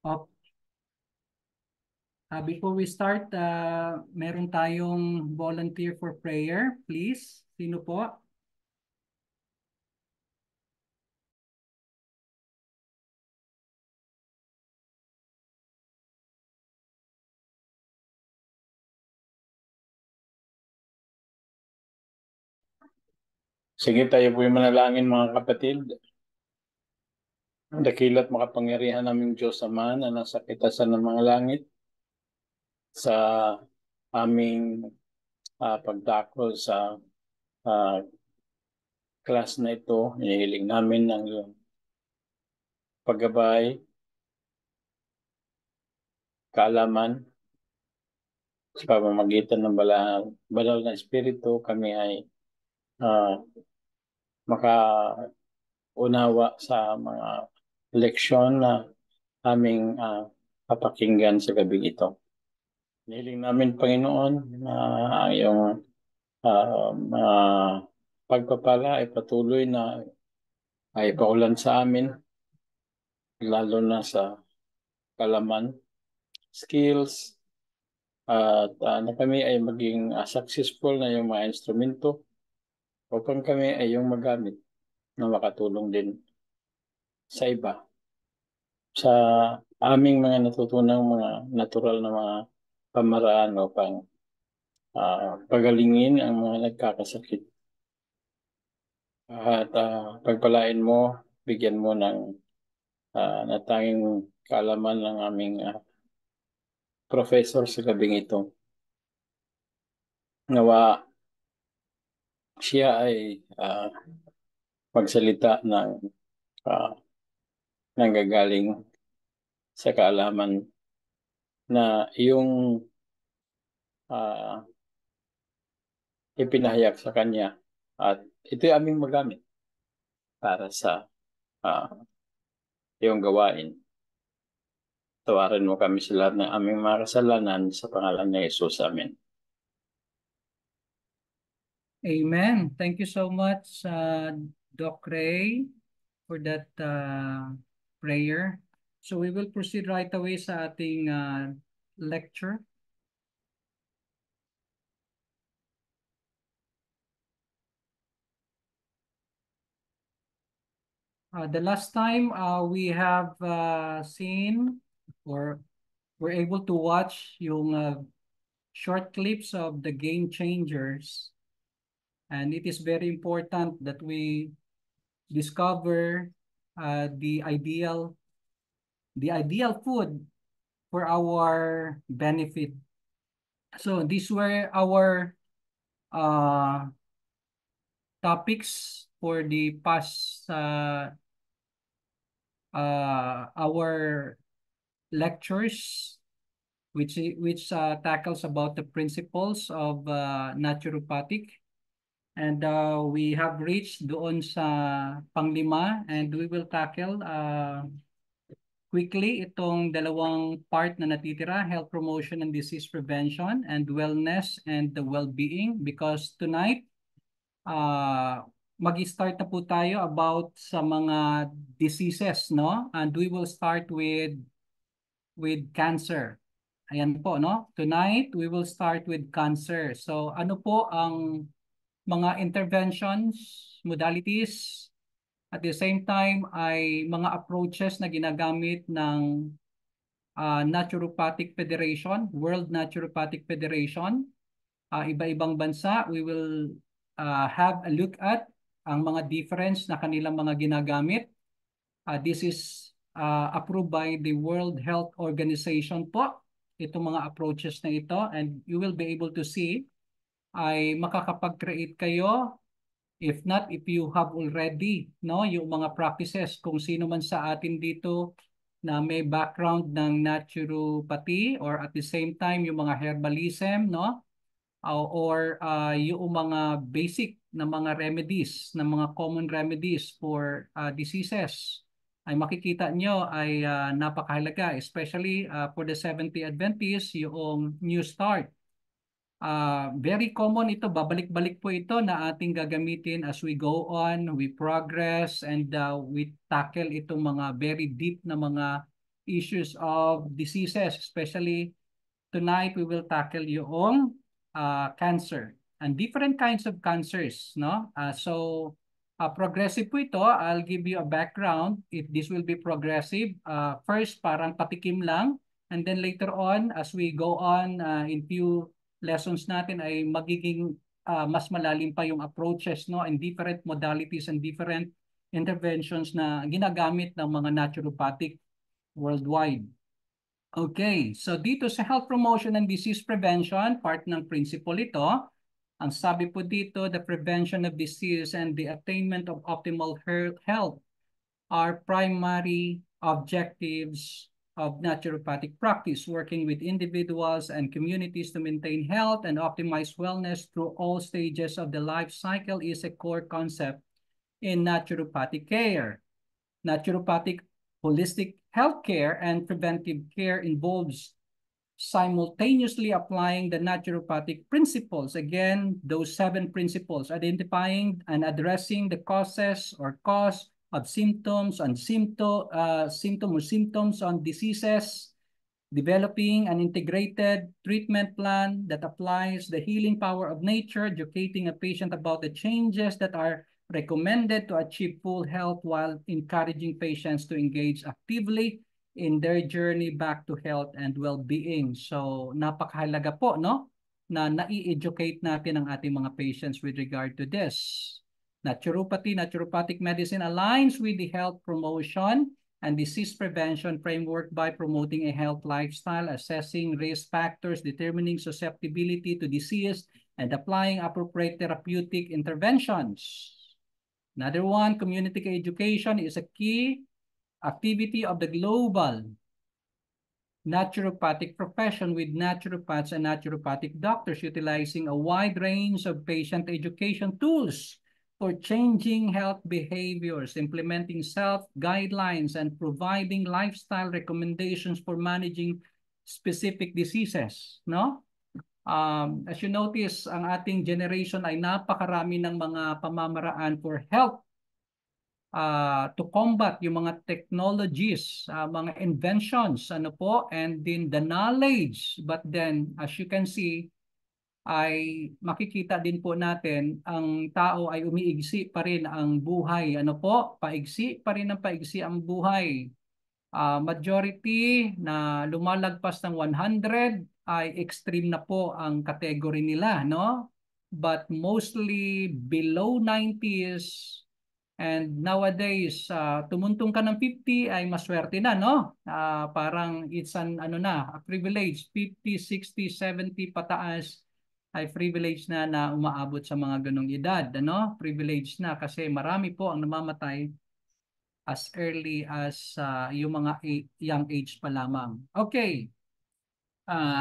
Op, before we start, meron tayong volunteer for prayer, please. Sino po? Sige, tayo po'y manalangin mga kapatid. Dakilat makapangyarihan naming Diyos Ama na nasa kitasan ng mga langit sa aming pagdakol sa ah, class na ito. Hinihiling namin ang iyong paggabay, kaalaman sa pamamagitan ng banal na Espiritu. Kami ay ah, makaunawa sa mga leksyon na aming papakinggan sa gabi ito. Hinihiling namin, Panginoon, na ang iyong mga pagpapala ay patuloy na ay paulan sa amin, lalo na sa kalaman, skills, at na kami ay maging successful na yung mga instrumento upang kami ay yung magamit na makatulong din sa iba sa aming mga natutunang mga natural na mga pamaraan upang pagalingin ang mga nagkakasakit. At pagpalain mo, bigyan mo ng natanging kaalaman ng aming professor sa gabing ito. Nawa siya ay magsalita ng nanggagaling sa kaalaman na iyong ipinahayag sa kanya at ito ay aming magamit para sa iyong gawain. Tawarin mo kami sa lahat ng aming mga kasalanan sa pangalan ni Jesus. Amen. Amen. Thank you so much, Doc Ray, for that prayer. So we will proceed right away sa ating lecture. The last time we have seen or we're able to watch yung short clips of the game changers, and it is very important that we discover the ideal food for our benefit. So these were our uh, topics for the past our lectures, which tackles about the principles of naturopathic. And we have reached doon sa panglima, and we will tackle quickly itong dalawang part na natitira, health promotion and disease prevention, and wellness and the well-being. Because tonight, mag-start na po tayo about sa mga diseases, no? And we will start with cancer. Ayan po, no? Tonight, we will start with cancer. So ano po ang mga interventions, modalities, at the same time ay mga approaches na ginagamit ng Naturopathic Federation, World Naturopathic Federation, iba-ibang bansa. We will have a look at ang mga difference na kanilang mga ginagamit. This is approved by the World Health Organization po, itong mga approaches na ito, and you will be able to see ay makakapag-create kayo. If not, if you have already, no, yung mga practices, kung sino man sa atin dito na may background ng naturopathy or at the same time yung mga herbalism, no, or yung mga basic na mga remedies, na mga common remedies for diseases, ay makikita nyo ay napakahalaga, especially for the Seventh-day Adventists, yung New Start. Very common ito, babalik-balik po ito na ating gagamitin as we go on, we progress, and we tackle itong mga very deep na mga issues of diseases, especially tonight we will tackle yung cancer and different kinds of cancers, no? Progressive po ito. I'll give you a background if this will be progressive. First, parang patikim lang. And then later on, as we go on in few lessons natin ay magiging mas malalim pa yung approaches, no? And different modalities and different interventions na ginagamit ng mga naturopathic worldwide. Okay, so dito sa health promotion and disease prevention, part ng principle ito. Ang sabi po dito, the prevention of disease and the attainment of optimal health are primary objectives of naturopathic practice, working with individuals and communities to maintain health and optimize wellness through all stages of the life cycle is a core concept in naturopathic care. Naturopathic holistic healthcare and preventive care involves simultaneously applying the naturopathic principles. Again, those 7 principles, identifying and addressing the causes or cause of symptoms and symptoms on diseases, developing an integrated treatment plan that applies the healing power of nature, educating a patient about the changes that are recommended to achieve full health while encouraging patients to engage actively in their journey back to health and well-being. So napakahalaga po, no? Na nai-educate natin ang ating mga patients with regard to this. Naturopathic medicine aligns with the health promotion and disease prevention framework by promoting a health lifestyle, assessing risk factors, determining susceptibility to disease, and applying appropriate therapeutic interventions. Another one, community education is a key activity of the global naturopathic profession, with naturopaths and naturopathic doctors utilizing a wide range of patient education tools for changing health behaviors, implementing self-guidelines, and providing lifestyle recommendations for managing specific diseases, no? As you notice, ang ating generation ay napakarami ng mga pamamaraan for health to combat yung mga technologies, mga inventions, ano po, and then the knowledge. But then, as you can see, ay makikita din po natin ang tao ay umiigsi pa rin ang buhay. Ano po? Paigsi pa rin ang paigsi ang buhay. Majority na lumalagpas ng 100 ay extreme na po ang category nila, no? But mostly below 90s and nowadays tumuntong ka ng 50 ay maswerte na, no? Parang it's an ano na, a privilege. 50, 60, 70 pataas ay privilege na na umaabot sa mga ganong edad, ano? Privilege na kasi marami po ang namamatay as early as yung mga young age pa lamang. Okay.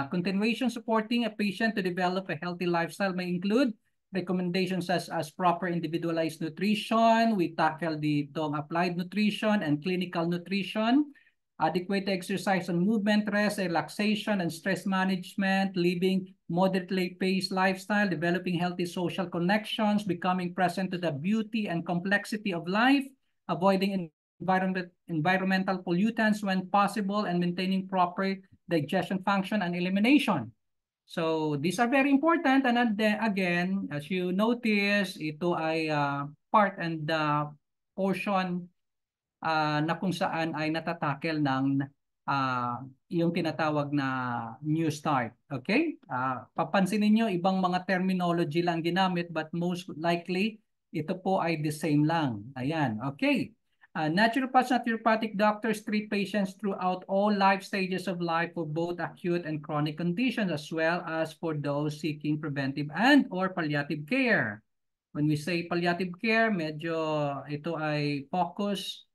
Continuation supporting a patient to develop a healthy lifestyle may include recommendations as proper individualized nutrition. We tackle the applied nutrition and clinical nutrition, adequate exercise and movement, rest, relaxation, and stress management, living moderately paced lifestyle, developing healthy social connections, becoming present to the beauty and complexity of life, avoiding environmental pollutants when possible, and maintaining proper digestion function and elimination. So these are very important, and then again, as you notice, ito ay part and portion na kung saan ay natatakel ng yung tinatawag na New Start. Okay? Papansinin nyo, ibang mga terminology lang ginamit, but most likely, ito po ay the same lang. Ayan. Okay. Naturopaths, naturopathic doctors treat patients throughout all life stages of life for both acute and chronic conditions, as well as for those seeking preventive and or palliative care. When we say palliative care, medyo ito ay focus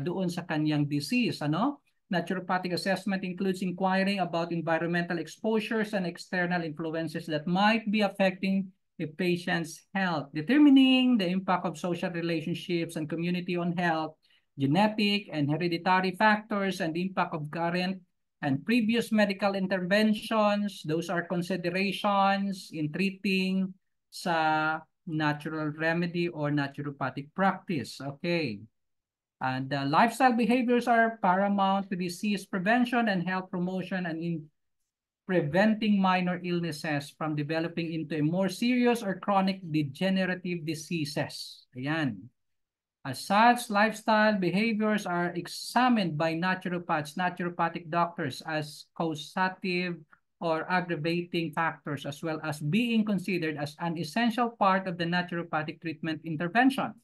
doon sa kanyang disease. Ano? Naturopathic assessment includes inquiring about environmental exposures and external influences that might be affecting a patient's health, determining the impact of social relationships and community on health, genetic and hereditary factors, and the impact of current and previous medical interventions. Those are considerations in treating sa natural remedy or naturopathic practice. Okay. And lifestyle behaviors are paramount to disease prevention and health promotion and in preventing minor illnesses from developing into a more serious or chronic degenerative diseases. Ayan. As such, lifestyle behaviors are examined by naturopaths, naturopathic doctors as causative or aggravating factors, as well as being considered as an essential part of the naturopathic treatment intervention.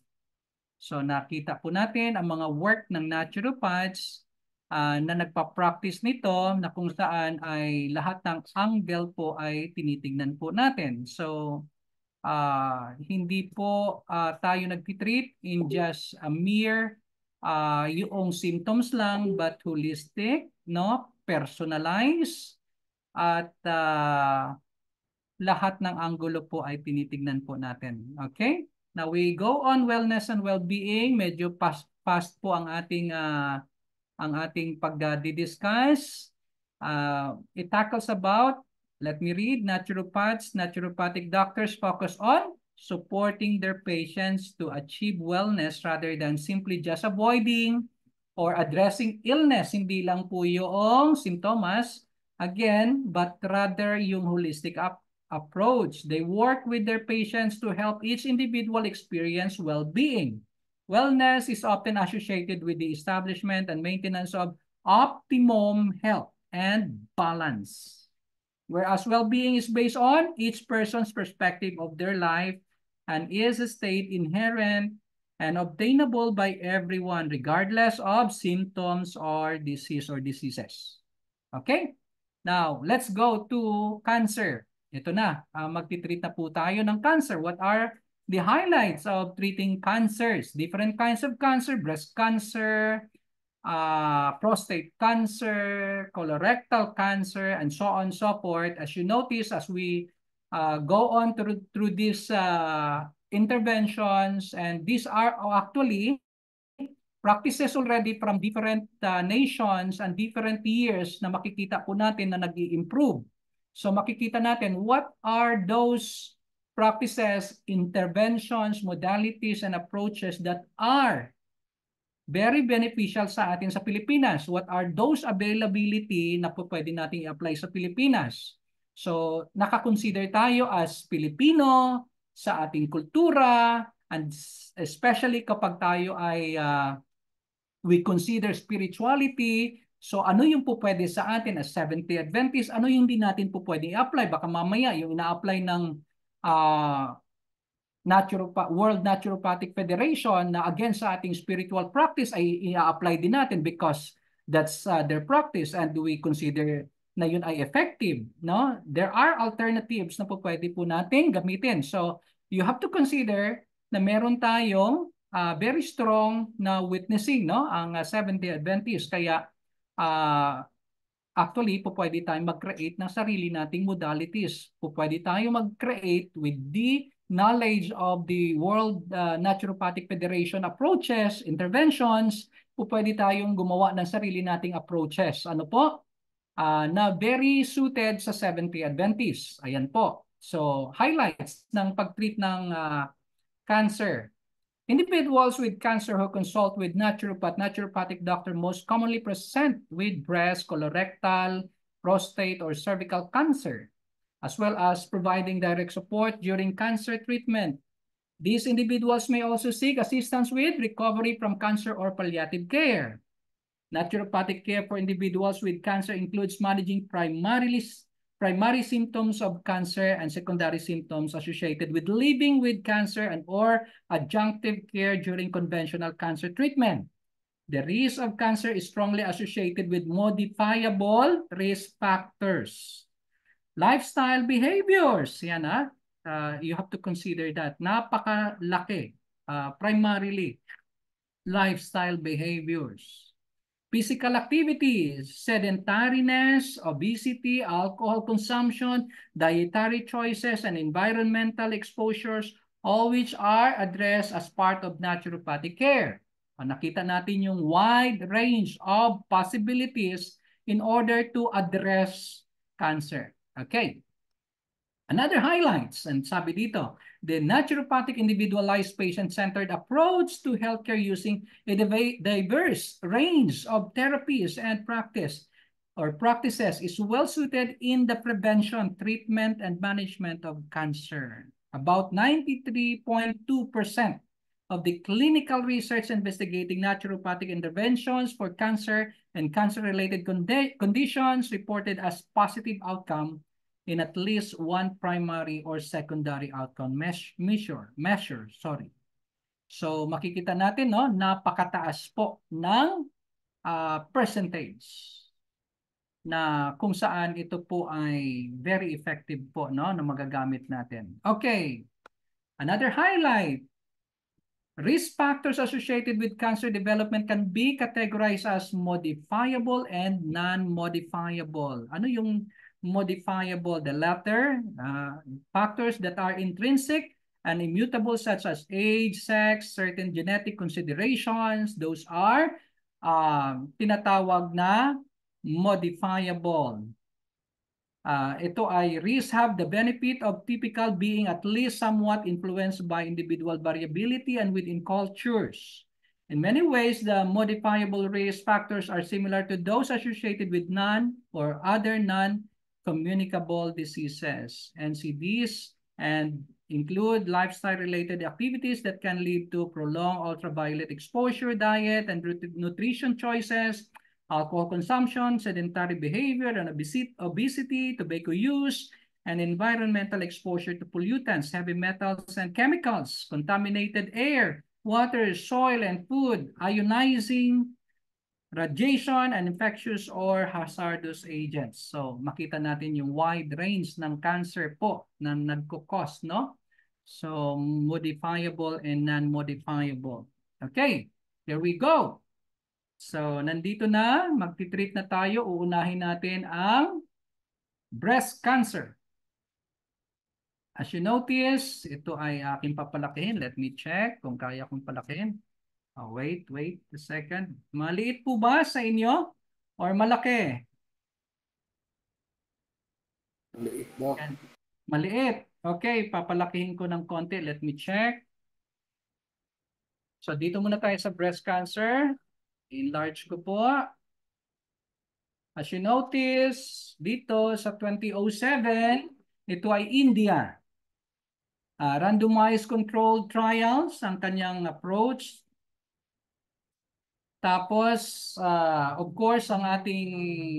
So nakita po natin ang mga work ng naturopaths na nagpa-practice nito na kung saan ay lahat ng angle po ay tinitingnan po natin. So hindi po tayo nagtitreat in just a mere yung symptoms lang, but holistic, no? Personalized, at lahat ng anggulo po ay tinitingnan po natin. Okay? Now we go on wellness and well-being. Medyo fast po ang ating pagdi-discuss. It tackles about, let me read, naturopathic doctors focus on supporting their patients to achieve wellness rather than simply just avoiding or addressing illness. Hindi lang po yung simptomas, again, but rather yung holistic approach. They work with their patients to help each individual experience well-being. Wellness is often associated with the establishment and maintenance of optimum health and balance. Whereas well-being is based on each person's perspective of their life and is a state inherent and obtainable by everyone regardless of symptoms or disease or diseases. Okay? Now, let's go to cancer. Ito na, magtitreat na po tayo ng cancer. What are the highlights of treating cancers? Different kinds of cancer, breast cancer, prostate cancer, colorectal cancer, and so on and so forth. As you notice, as we go on through these interventions, and these are actually practices already from different nations and different years na makikita po natin na nag-i-improve. So makikita natin what are those practices, interventions, modalities, and approaches that are very beneficial sa atin sa Pilipinas. What are those availability na po pwede natin i-apply sa Pilipinas? So nakakonsider tayo as Pilipino sa ating kultura, and especially kapag tayo ay we consider spirituality. So ano yung po pwede sa atin as Seventh-day Adventist? Ano yung hindi natin po pwede i-apply? Baka mamaya yung ina-apply ng World Naturopathic Federation na against sa ating spiritual practice ay i-apply din natin because that's their practice and we consider na yun ay effective. No? There are alternatives na po pwede po natin gamitin. So you have to consider na meron tayong very strong na witnessing, no, ang Seventh-day Adventist. Kaya actually po pwede tayong mag-create ng sarili nating modalities. Po pwede tayong mag-create with the knowledge of the World Naturopathic Federation approaches, interventions. Po pwede tayong gumawa ng sarili nating approaches. Ano po? Na very suited sa Seventh-day Adventist. Ayan po. So highlights ng pag-treat ng cancer. Individuals with cancer who consult with naturopathic doctor most commonly present with breast, colorectal, prostate, or cervical cancer, as well as providing direct support during cancer treatment. These individuals may also seek assistance with recovery from cancer or palliative care. Naturopathic care for individuals with cancer includes managing primary symptoms of cancer and secondary symptoms associated with living with cancer and or adjunctive care during conventional cancer treatment. The risk of cancer is strongly associated with modifiable risk factors. Lifestyle behaviors, yan you have to consider that. Napakalaki, primarily, lifestyle behaviors. Physical activities, sedentariness, obesity, alcohol consumption, dietary choices, and environmental exposures, all which are addressed as part of naturopathic care. Nakita natin yung wide range of possibilities in order to address cancer. Okay. Another highlights, and sabi dito, the naturopathic individualized patient-centered approach to healthcare using a diverse range of therapies and practices is well suited in the prevention, treatment, and management of cancer. About 93.2% of the clinical research investigating naturopathic interventions for cancer and cancer-related conditions reported as positive outcome in at least one primary or secondary outcome measure. So makikita natin, no, napakataas po ng percentage na kung saan ito po ay very effective po, no, na magagamit natin. Okay, another highlight. Risk factors associated with cancer development can be categorized as modifiable and non-modifiable. Ano yung modifiable? The latter, factors that are intrinsic and immutable such as age, sex, certain genetic considerations. Those are tinatawag na modifiable. Ito ay risks have the benefit of typical being at least somewhat influenced by individual variability and within cultures. In many ways, the modifiable risk factors are similar to those associated with none or other non-communicable diseases, NCDs, and include lifestyle-related activities that can lead to prolonged ultraviolet exposure, diet, and nutrition choices, alcohol consumption, sedentary behavior, and obesity, tobacco use, and environmental exposure to pollutants, heavy metals and chemicals, contaminated air, water, soil, and food, ionizing, radiation, and infectious or hazardous agents. So makita natin yung wide range ng cancer po na nagkukos, no? So modifiable and non-modifiable. Okay, here we go. So, nandito na, magtitreat na tayo. Uunahin natin ang breast cancer. As you notice, ito ay aking papalakihin. Let me check kung kaya kong palakihin. Wait a second. Maliit po ba sa inyo? Or malaki? Maliit mo. Maliit. Okay, papalakihin ko ng konti. Let me check. So, dito muna tayo sa breast cancer. Enlarge ko po. As you notice, dito sa 2007, ito ay India. Randomized controlled trials ang kanyang approach. Tapos, of course, ang ating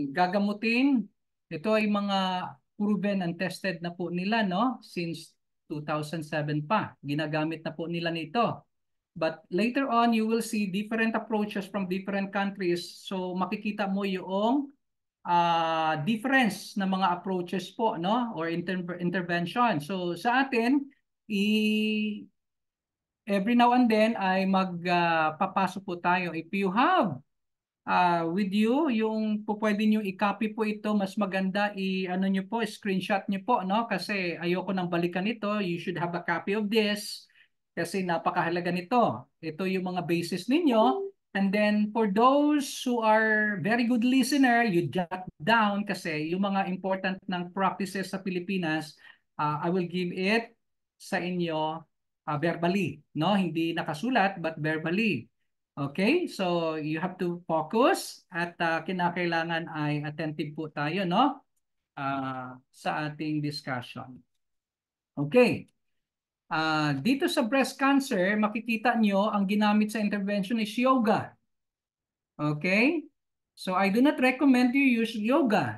gagamutin, ito ay mga proven and tested na po nila, no? Since 2007 pa, ginagamit na po nila nito. But later on, you will see different approaches from different countries. So makikita mo yung difference ng mga approaches po, no? Or intervention. So sa atin, every now and then ay magpapasok po tayo. If you have with you, yung pwede nyo i-copy po ito, mas maganda ano nyo po, screenshot nyo po, no? Kasi ayoko nang balikan ito. You should have a copy of this kasi napakahalaga nito. Ito yung mga basis ninyo. And then for those who are very good listener, you jot down kasi yung mga important ng practices sa Pilipinas, I will give it sa inyo verbally, no? Hindi nakasulat but verbally. Okay? So you have to focus at kinakailangan ay attentive po tayo, no? Sa ating discussion. Okay. Dito sa breast cancer, makikita nyo ang ginamit sa intervention is yoga. Okay? So I do not recommend you use yoga.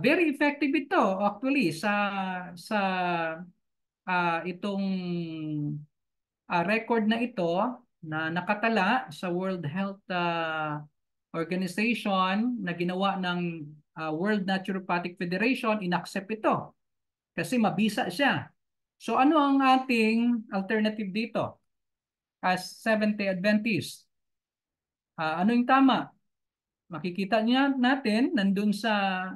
Very effective ito actually sa itong record na ito na nakatala sa World Health Organization na ginawa ng World Naturopathic Federation, inaccept ito kasi mabisa siya. So ano ang ating alternative dito as Seventh-day Adventist? Ano yung tama? Makikita niya natin nandun sa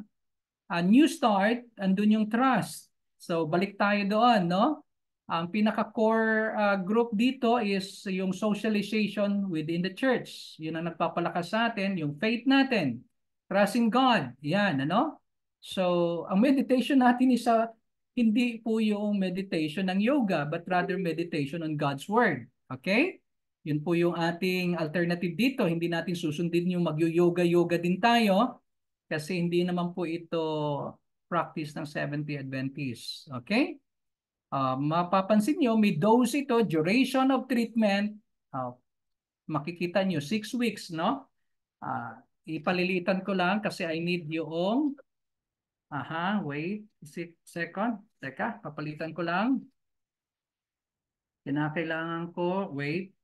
New Start, andun yung trust. So balik tayo doon, no? Ang pinaka-core group dito is yung socialization within the church. Yun ang nagpapalakas sa atin, yung faith natin. Trust in God. Yan, ano? So, ang meditation natin is hindi po yung meditation ng yoga, but rather meditation on God's Word. Okay? Yun po yung ating alternative dito. Hindi natin susundin yung mag-yoga-yoga din tayo kasi hindi naman po ito practice ng Seventh-day Adventists. Okay? Mapapansin nyo, may dose ito, duration of treatment. Makikita nyo, 6 weeks, no? Ipalilitan ko lang kasi I need yung wait, second. Teka, papalitan ko lang. Kinakailangan ko, wait.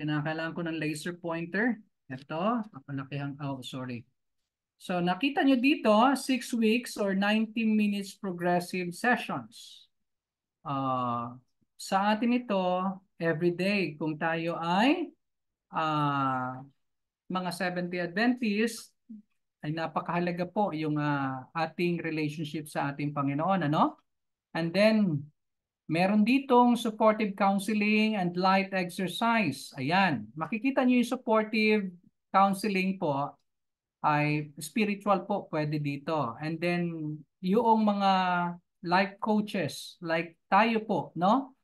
Kinakailangan ko ng laser pointer. Ito, papalakihan, sorry. So, nakita nyo dito, 6 weeks or 90 minutes progressive sessions. Sa atin ito, everyday, kung tayo ay mga Seventh-day Adventists, ay napakahalaga po yung ating relationship sa ating Panginoon, ano? And then, meron ditong supportive counseling and light exercise. Ayan, makikita nyo yung supportive counseling po ay spiritual po pwede dito. And then, yung mga life coaches, like tayo po, no?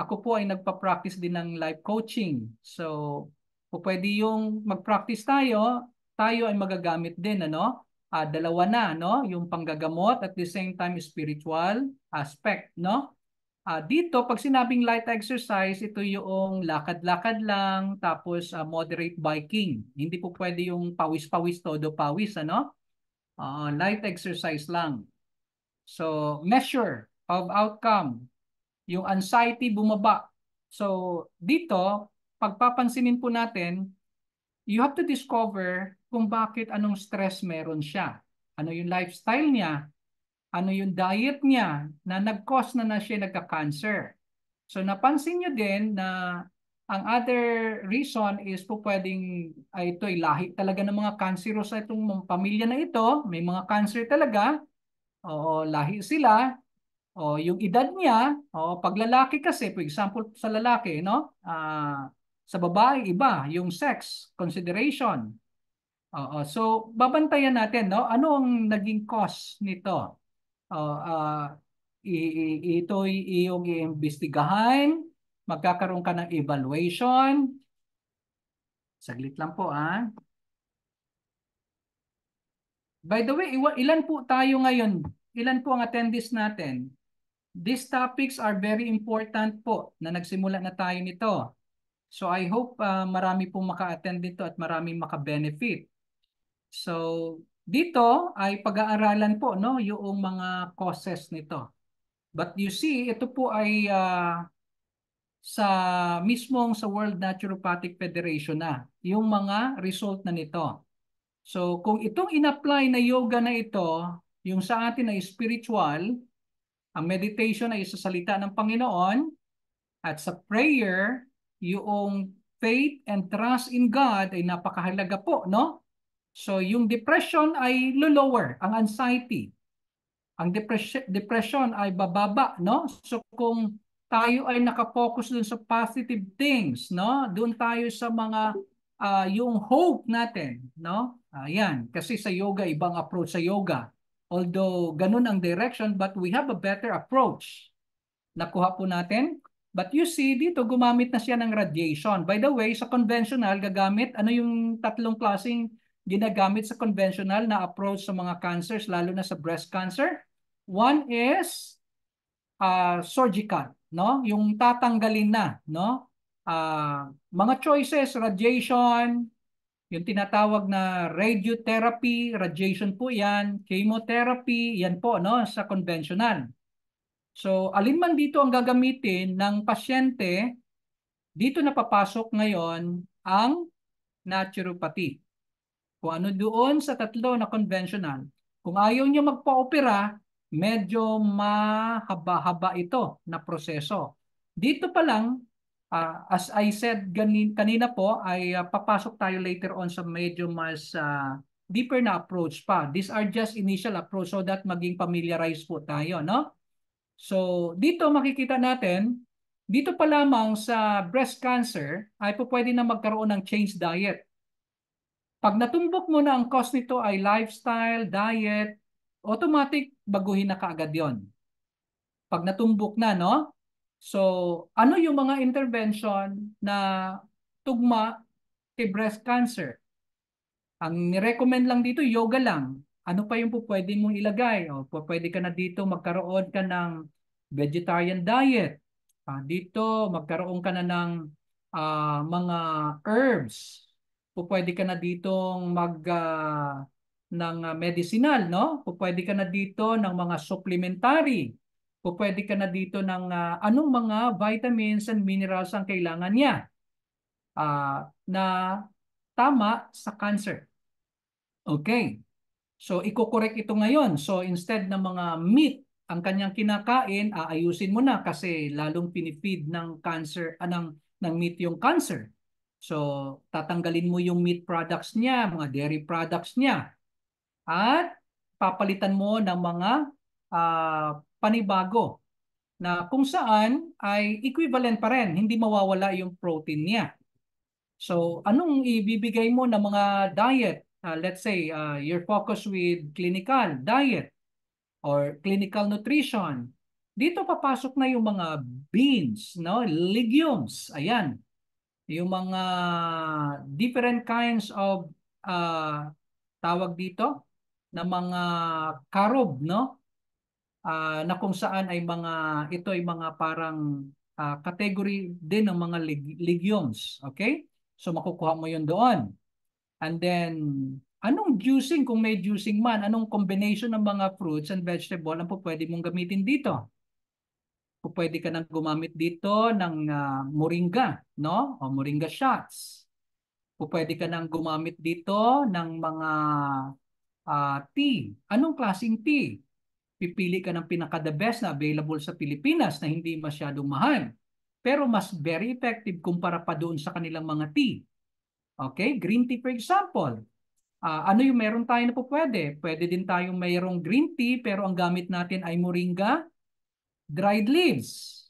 Ako po ay nagpa-practice din ng life coaching. So, pwede yung mag-practice tayo, tayo ay magagamit din, ano? Dalawa na, no? Yung panggagamot at the same time spiritual aspect, no? Dito, pag sinabing light exercise, ito yung lakad-lakad lang, tapos moderate biking. Hindi po pwede yung pawis-pawis, todo pawis, ano? Light exercise lang. So, measure of outcome. Yung anxiety bumaba. So, dito, pagpapansinin po natin, you have to discover kung bakit anong stress meron siya. Ano yung lifestyle niya? Ano yung diet niya na nag-cause na siya nagka-cancer. So napansin niyo din na ang other reason is po pwedeng ito ay lahi talaga ng mga cancerous sa itong pamilya na ito. May mga cancer talaga. O lahi sila. O yung edad niya, o pag lalaki kasi, for example sa lalaki, no? Sa babae iba, yung sex consideration. So babantayan natin, no? Ano ang naging cause nito? Ito iyong iimbestigahan, magkakaroon ka ng evaluation. Saglit lang po, By the way, ilan po tayo ngayon? Ilan po ang attendees natin? These topics are very important po na nagsimula na tayo nito. So I hope marami pong maka-attend dito at marami maka-benefit. So dito ay pag-aaralan po, no, yung mga causes nito. But you see, ito po ay sa mismong sa World Naturopathic Federation na yung mga result na nito. So kung itong in-apply na yoga na ito, yung sa atin ay spiritual, ang meditation ay sa salita ng Panginoon, at sa prayer, yung faith and trust in God ay napakahalaga po, no? So yung depression ay lower, ang anxiety. Ang depression ay bababa, no? So kung tayo ay nakapokus dun sa positive things, no? Doon tayo sa mga yung hope natin, no? Ayan, kasi sa yoga ibang approach sa yoga. Although ganun ang direction, but we have a better approach. Nakuha po natin. But you see, dito gumamit na siya ng radiation. By the way, sa conventional, gagamit, ano yung tatlong klaseng ginagamit sa conventional na approach sa mga cancers, lalo na sa breast cancer? One is surgical, no? Yung tatanggalin na, no? Mga choices, radiation, yung tinatawag na radiotherapy, radiation po yan, chemotherapy, yan po, no? Sa conventional. So, alin man dito ang gagamitin ng pasyente, dito na papasok ngayon ang naturopathy. Kung ano doon sa tatlo na conventional, kung ayaw niyo magpa-opera, medyo mahaba-haba ito na proseso. Dito pa lang, as I said kanina po, ay papasok tayo later on sa medyo mas deeper na approach pa. These are just initial approach so that maging familiarize po tayo, no? So, dito makikita natin, dito pa lamang sa breast cancer ay po pwede na magkaroon ng change diet. Pag natumbok mo na ang cause nito ay lifestyle, diet, automatic baguhin na kaagad yon. Pag natumbok na, no? So, ano yung mga intervention na tugma kay breast cancer? Ang ni-recommend lang dito, yoga lang. Ano pa yung pwede mong ilagay? O, pwede ka na dito magkaroon ka ng vegetarian diet. Dito, magkaroon ka na ng mga herbs. Pwede ka na ditong ng medicinal, no? Pwede ka na dito ng mga supplementary. Pwede ka na dito ng anong mga vitamins and minerals ang kailangan niya na tama sa cancer. Okay. So, iko-correct ito ngayon. So, instead ng mga meat ang kanyang kinakain, aayusin mo na kasi lalong pinifeed ng cancer, ng meat yung cancer. So, tatanggalin mo yung meat products niya, mga dairy products niya. At papalitan mo ng mga panibago na kung saan ay equivalent pa rin, hindi mawawala yung protein niya. So, anong ibibigay mo ng mga diet? Let's say, you're focused with clinical diet or clinical nutrition. Dito papasok na yung mga beans, no? Legumes, ayan. Yung mga different kinds of tawag dito na mga carb, no? Na kung saan ay ito ay mga parang category din ng mga legumes. Okay? So makukuha mo yun doon. And then, anong juicing kung may juicing man? Anong combination ng mga fruits and vegetable ang pwede mong gamitin dito? Pwede ka nang gumamit dito ng moringa, no? O moringa shots. Pwede ka nang gumamit dito ng mga tea. Anong klaseng tea? Pipili ka ng pinaka-the best na available sa Pilipinas na hindi masyadong mahal. Pero mas very effective kumpara pa doon sa kanilang mga tea. Okay? Green tea for example. Ano yung meron tayo na po pwede? Pwede din tayong mayroong green tea pero ang gamit natin ay moringa dried leaves.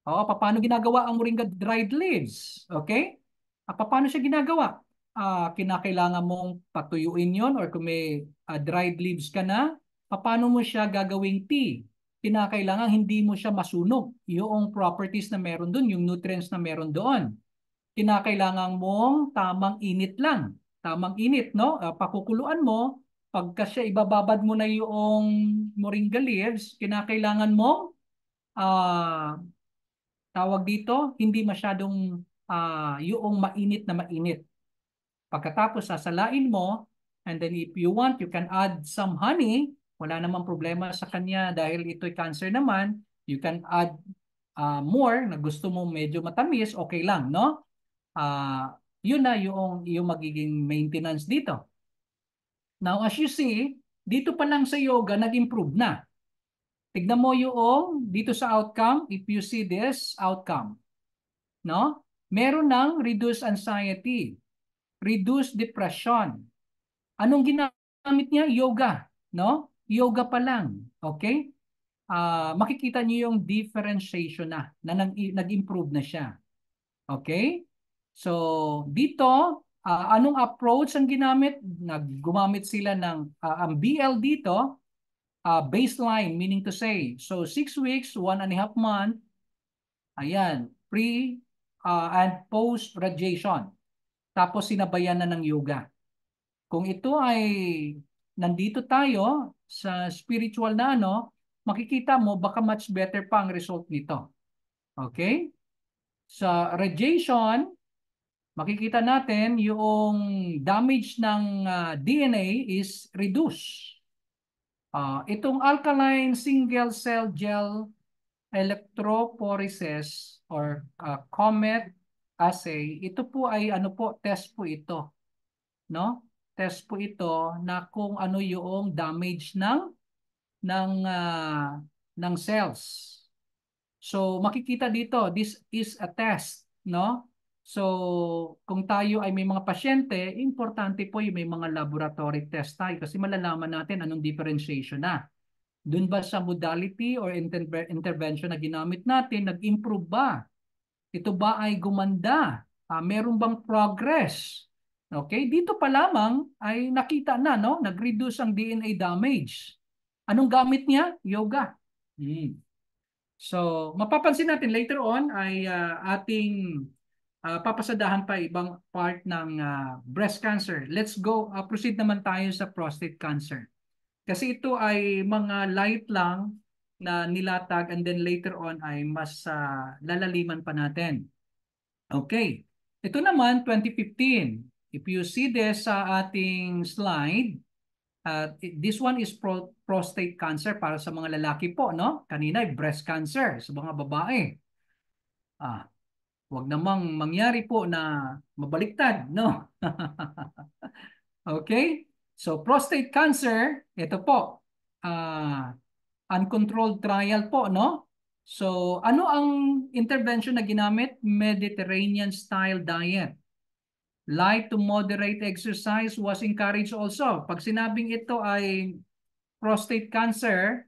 Paano ginagawa ang moringa dried leaves? Okay? Paano siya ginagawa? Kinakailangan mong patuyuin yon or kung may dried leaves ka na, paano mo siya gagawing tea? Kinakailangan hindi mo siya masunog. Yung properties na meron doon, yung nutrients na meron doon. Kinakailangan mong tamang init lang. Tamang init, no? Pakukuluan mo. Pagka siya ibababad mo na yung moringa leaves, kinakailangan mong tawag dito, hindi masyadong yung mainit na mainit. Pagkatapos sasalain mo, and then if you want, you can add some honey. Wala namang problema sa kanya dahil ito'y cancer naman. You can add more na gusto mo medyo matamis, okay lang, no? Yun na yung magiging maintenance dito. Now, as you see, dito pa lang sa yoga, nag-improve na. Tignan mo yung dito sa outcome, if you see this outcome, no? Meron ng reduce anxiety, reduce depression. Anong ginamit niya? Yoga, no? Yoga pa lang, okay? Makikita niyo yung differentiation na nag-improve na siya. Okay? So, dito, anong approach ang ginamit? Gumamit sila ng, ang BL dito, baseline, meaning to say, so 6 weeks, 1.5 month, ayan, pre and post radiation. Tapos sinabayan na ng yoga. Kung ito ay nandito tayo sa spiritual na makikita mo baka much better pa ang result nito. Okay? Sa radiation, makikita natin yung damage ng DNA is reduced. Itong alkaline single cell gel electrophoresis or COMET assay, ito po ay test po ito, no? Test po ito na kung ano yung damage ng cells. So makikita dito, this is a test, no? So kung tayo ay may mga pasyente, importante po yung may mga laboratory test tayo kasi malalaman natin anong differentiation na. Doon ba sa modality or intervention na ginamit natin, nag-improve ba? Ito ba ay gumanda? Meron bang progress? Okay, dito pa lamang ay nakita na, no? Nag-reduce ang DNA damage. Anong gamit niya? Yoga. So, mapapansin natin later on ay ating papasadahan pa ibang part ng breast cancer. Let's go, proceed naman tayo sa prostate cancer. Kasi ito ay mga light lang na nilatag and then later on ay mas lalaliman pa natin. Okay. Ito naman, 2015. If you see this sa ating slide, this one is prostate cancer para sa mga lalaki po, no? Kanina ay breast cancer sa mga babae. Huwag namang mangyari po na mabaliktad, no? Okay? So, prostate cancer, ito po, uncontrolled trial po, no? So, ano ang intervention na ginamit? Mediterranean style diet. Light to moderate exercise was encouraged also. Pag sinabing ito ay prostate cancer,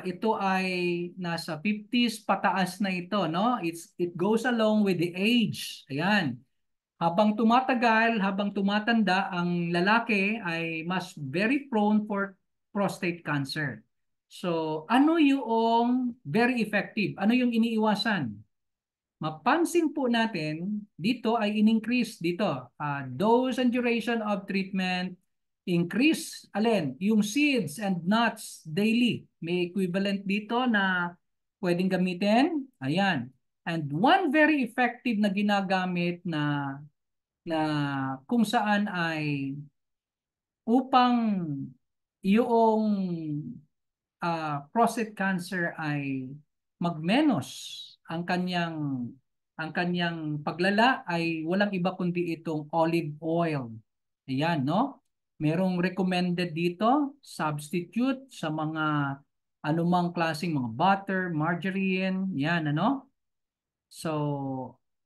ito ay nasa 50s pataas na ito, no? It goes along with the age. Ayan. Habang tumatagal, habang tumatanda, ang lalaki ay mas very prone for prostate cancer. So, ano yung very effective? Ano yung iniiwasan? Mapansin po natin, dito ay in-increase dito. Dose and duration of treatment, increase, alin? Yung seeds and nuts daily. May equivalent dito na pwedeng gamitin. Ayan. And one very effective na ginagamit na kung saan ay upang yung prostate cancer ay magmenos ang kanyang paglala ay walang iba kundi itong olive oil. Ayan, no? Merong recommended dito, substitute sa mga anumang klaseng mga butter, margarine, yan, ano? So,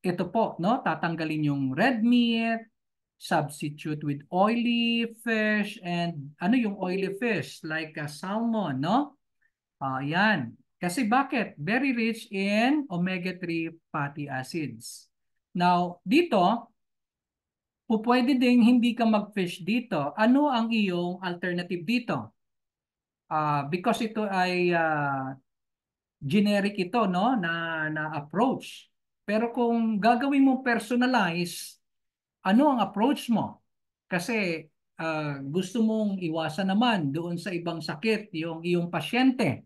ito po, no? Tatanggalin yung red meat, substitute with oily fish, and ano yung oily fish? Like salmon, no? Yan. Kasi bakit? Very rich in omega-3 fatty acids. Now, dito, pwede ding hindi ka mag-fish dito. Ano ang iyong alternative dito? Because ito ay generic ito, no, na approach. Pero kung gagawin mo personalize, ano ang approach mo? Kasi gusto mong iwasan naman doon sa ibang sakit yung iyong pasyente.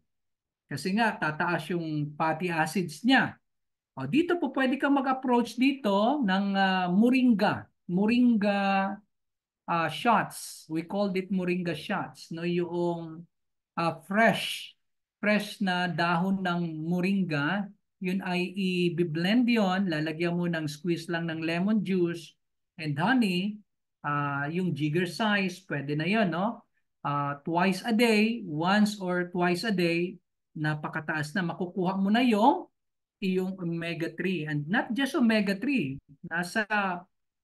Kasi nga tataas yung fatty acids niya. O dito po pwede kang mag-approach dito ng moringa. Moringa shots. We called it moringa shots, no, yung fresh na dahon ng moringa, yun ay i-blend yon, lalagyan mo ng squeeze lang ng lemon juice and honey, yung jigger size, pwede na yon, no? Twice a day, once or twice a day, napakataas na, makukuha mo na yung iyong omega-3. And not just omega-3, nasa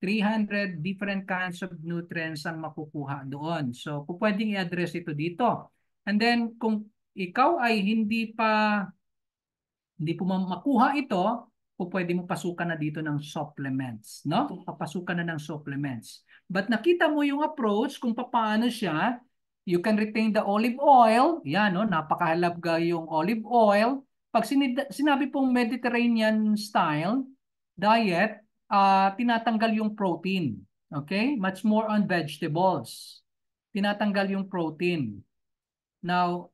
300 different kinds of nutrients ang makukuha doon. So, pwedeng i-address ito dito. And then, kung ikaw ay hindi po makuha ito, pwede mo pasukan na dito ng supplements, no? Papasukan na ng supplements. But nakita mo yung approach kung paano siya, you can retain the olive oil. Yan, no? Napakahalaga yung olive oil. Pag sinabi pong Mediterranean style diet, tinatanggal yung protein. Okay? Much more on vegetables. Tinatanggal yung protein. Now,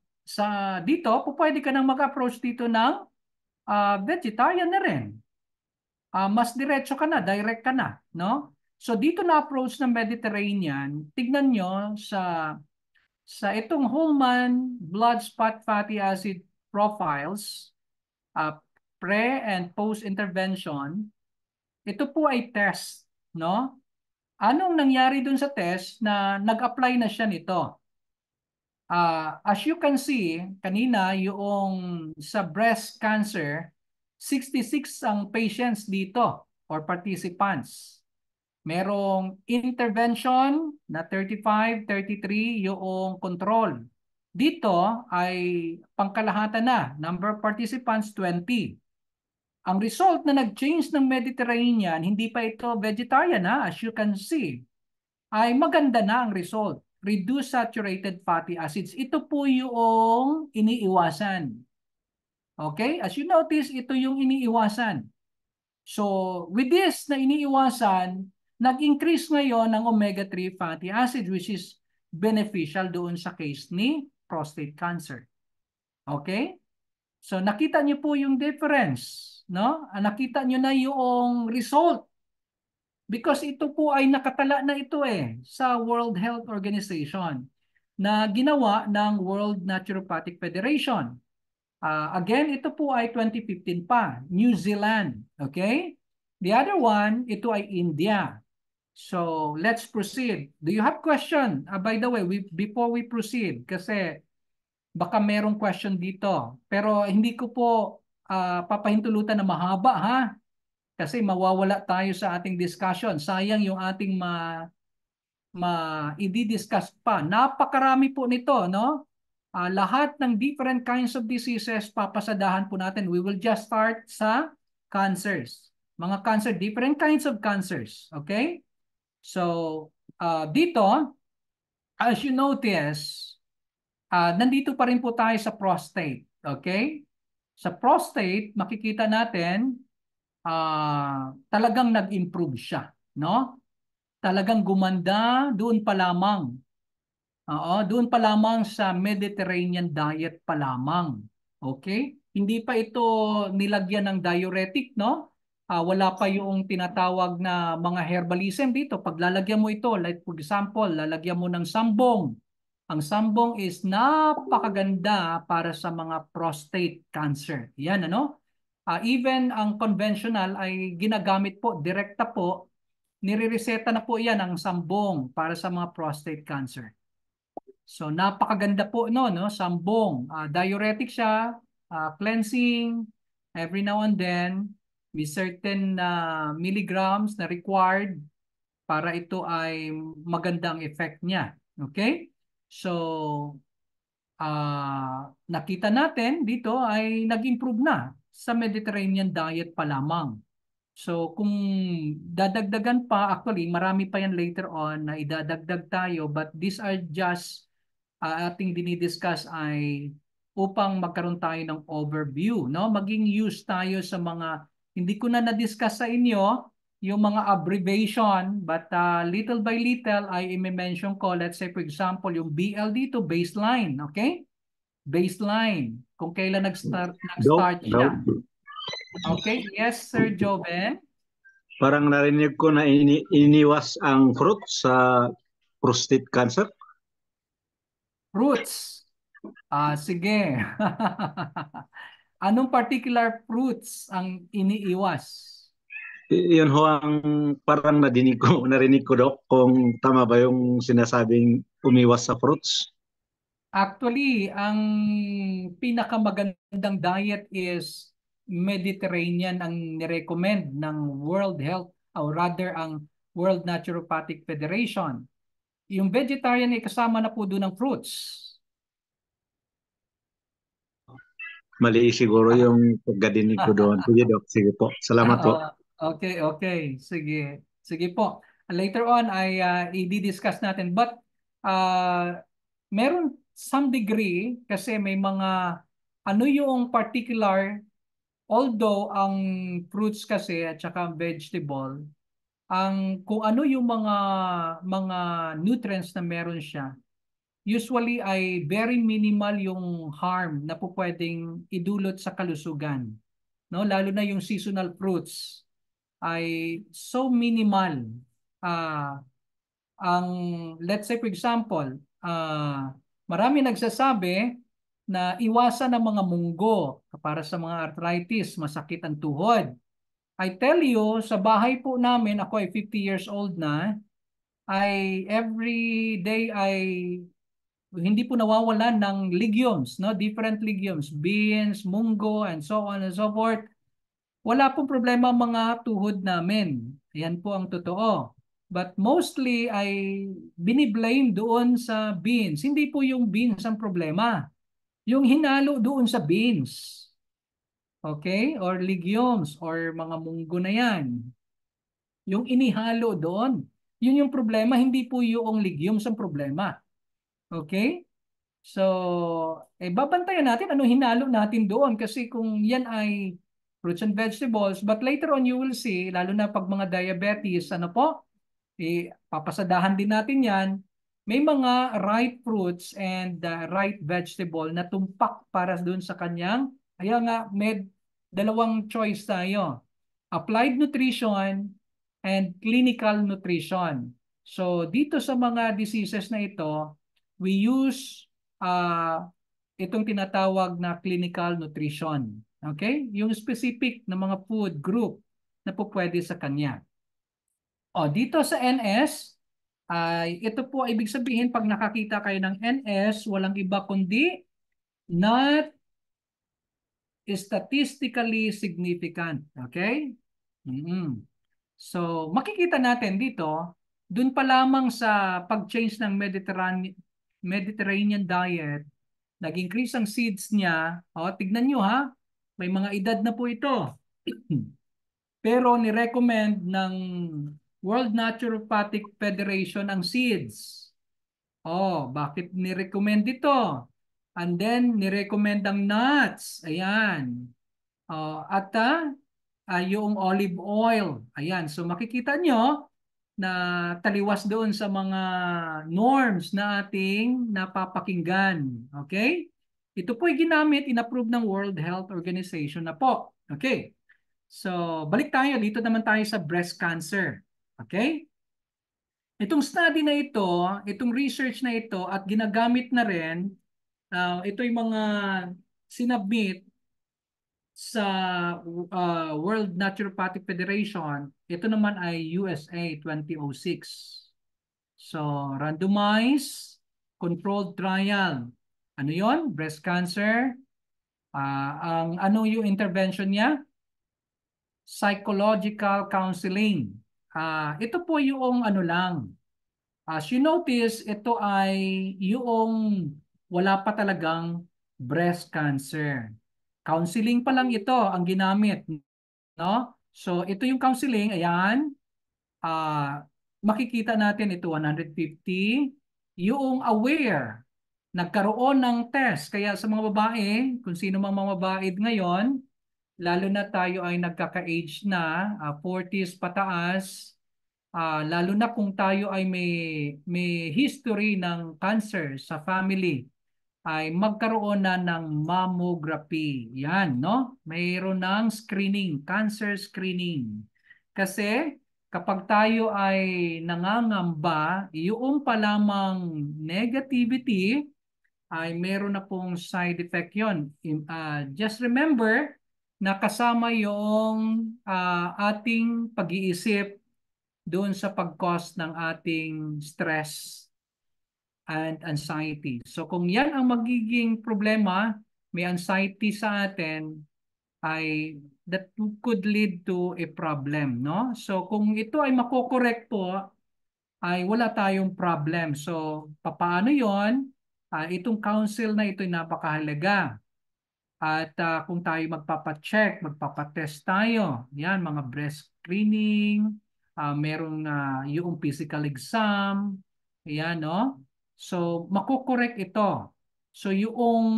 dito, pwede ka nang mag-approach dito ng vegetarian na rin. Mas diretso ka na, direct ka na, no? So dito na approach ng Mediterranean, tignan nyo sa itong Holman blood spot fatty acid profiles, pre and post intervention, ito po ay test, no? Anong nangyari dun sa test na nag-apply na siya nito? As you can see, kanina yung sa breast cancer, 66 ang patients dito or participants. Merong intervention na 35, 33 yung control. Dito ay pangkalahatan na, number of participants 20. Ang result na nag-change ng Mediterranean, hindi pa ito vegetarian, as you can see. ay maganda na ang result. Reduce saturated fatty acids. Ito po yung iniiwasan. Okay? As you notice, ito yung iniiwasan. So, with this na iniiwasan, nag-increase ngayon ng omega-3 fatty acid which is beneficial doon sa case ni prostate cancer. Okay? So, nakita niyo po yung difference. No? Nakita niyo na yung result. Because ito po ay nakatala na ito sa World Health Organization na ginawa ng World Naturopathic Federation. Again, ito po ay 2015 pa, New Zealand. Okay? The other one, ito ay India. So, let's proceed. Do you have question? By the way, before we proceed, kasi baka merong question dito. Pero hindi ko po papahintulutan na mahaba ha. Kasi mawawala tayo sa ating discussion. Sayang yung ating i-discuss pa. Napakarami po nito, no? Lahat ng different kinds of diseases, papasadahan po natin. We will just start sa cancers. Mga cancer, different kinds of cancers. Okay? So, dito, as you notice, nandito pa rin po tayo sa prostate. Okay? Sa prostate, makikita natin, talagang nag-improve siya, no? Talagang gumanda doon pa lamang. Oo, doon pa lamang sa Mediterranean diet pa lamang. Okay? Hindi pa ito nilagyan ng diuretic, no? Wala pa yung tinatawag na mga herbalism dito. Pag lalagyan mo ito, like for example, lalagyan mo ng sambong. Ang sambong is napakaganda para sa mga prostate cancer. Yan, ano? Even ang conventional ay ginagamit po, direkta po, nirireseta na po yan ang sambong para sa mga prostate cancer. So napakaganda po no, sambong. Diuretic siya, cleansing, every now and then, may certain milligrams na required para ito ay magandang effect niya. Okay? So, nakita natin dito ay nag-improve na sa Mediterranean diet pa lamang. So kung dadagdagan pa, actually marami pa yan later on na idadagdag tayo, but these are just ating dinidiscuss ay upang magkaroon tayo ng overview, no? Maging used tayo sa mga, hindi ko na na-discuss sa inyo yung mga abbreviation, but little by little ay i-mention ko, let's say for example, yung BL dito, baseline, okay? Baseline, kung kailan nag-start siya. Okay, yes Sir Joven. Parang narinig ko na iniwas ang fruit sa prostate cancer. Fruits. Sige. Anong particular fruits ang iniiwas? Yun ho ang parang narinig ko Dok, kung tama ba yung sinasabing umiwas sa fruits. Actually, ang pinakamagandang diet is Mediterranean ang nirecommend ng World Health or rather ang World Naturopathic Federation. Yung vegetarian ay kasama na po doon ng fruits. Mali siguro yung pagkadinig ko doon. Sige Dok, sige po. Salamat po. Okay, okay. Sige. Sige po. Later on ay i-discuss natin. But meron some degree kasi may mga ano yung particular, although ang fruits kasi at saka vegetable, ang kung ano yung mga nutrients na meron siya, usually ay very minimal yung harm na po pwedeng idulot sa kalusugan. No, lalo na yung seasonal fruits ay so minimal. Ang let's say for example, marami nagsasabi na iwasan ang mga munggo para sa mga arthritis, masakit ang tuhod. I tell you, sa bahay po namin, ako ay 50 years old na, ay every day ay hindi po nawawalan ng legumes, no? Different legumes, beans, munggo, and so on and so forth. Wala pong problema ang mga tuhod namin. Yan po ang totoo. But mostly ay biniblame doon sa beans. Hindi po yung beans ang problema. Yung hinalo doon sa beans. Okay? Or legumes or mga munggo na yan. Yung inihalo doon. Yun yung problema, hindi po yung legumes ang problema. Okay? So, babantayan natin ano hinalo natin doon kasi kung yan ay fruits and vegetables, but later on you will see, lalo na pag mga diabetes, ano po, papasadahan din natin yan, may mga ripe fruits and ripe vegetable na tumpak para doon sa kanyang, kaya nga may dalawang choice tayo, applied nutrition and clinical nutrition. So dito sa mga diseases na ito, we use itong tinatawag na clinical nutrition. Okay? Yung specific na mga food group na po pwede sa kanya. O, dito sa NS, ito po ibig sabihin pag nakakita kayo ng NS, walang iba kundi not statistically significant. Okay? So, makikita natin dito, dun pa lamang sa pag-change ng Mediterranean diet, nag-increase ang seeds niya. O, tignan nyo ha, may mga edad na po ito. Pero ni-recommend ng World Naturopathic Federation ang seeds. Oh, bakit ni-recommend ito? And then, ni-recommend ang nuts. Ayan. At yung olive oil. Ayan. So, makikita nyo na taliwas doon sa mga norms na ating napapakinggan. Okay? Ito po ay ginamit, in-approve ng World Health Organization na po. Okay. So, balik tayo. Dito naman tayo sa breast cancer. Okay? Itong study na ito, itong research na ito at ginagamit na rin, ito yung mga sinabmit sa World Naturopathic Federation. Ito naman ay USA 2006. So, randomized controlled trial. Ano yon? Breast cancer. Ano yung intervention niya? Psychological counseling. Ito po yung ano lang. As you notice, ito ay yung wala pa talagang breast cancer. Counseling pa lang ito ang ginamit. No? So ito yung counseling. Ayan. Makikita natin ito 150. Yung aware. Nagkaroon ng test. Kaya sa mga babae, kung sino mang mga babae ngayon, lalo na tayo ay nagkaka-age na, 40s pataas, lalo na kung tayo ay may history ng cancer sa family, ay magkaroon na ng mammography. Yan, no? Mayroon ng screening, cancer screening. Kasi kapag tayo ay nangangamba, yung pa lamang negativity, ay meron na pong side effect yon. Just remember na kasama yung ating pag-iisip doon sa pag-cause ng ating stress and anxiety. So kung yan ang magiging problema, may anxiety sa atin, ay that could lead to a problem, no? So kung ito ay makokorek po, ay wala tayong problem. So papaano yon? Itong counsel na ito ay napakahalaga. At kung tayo magpapacheck, magpapatest tayo, yan, mga breast screening, merong yung physical exam, yan, no? So, makukorek ito. So, yung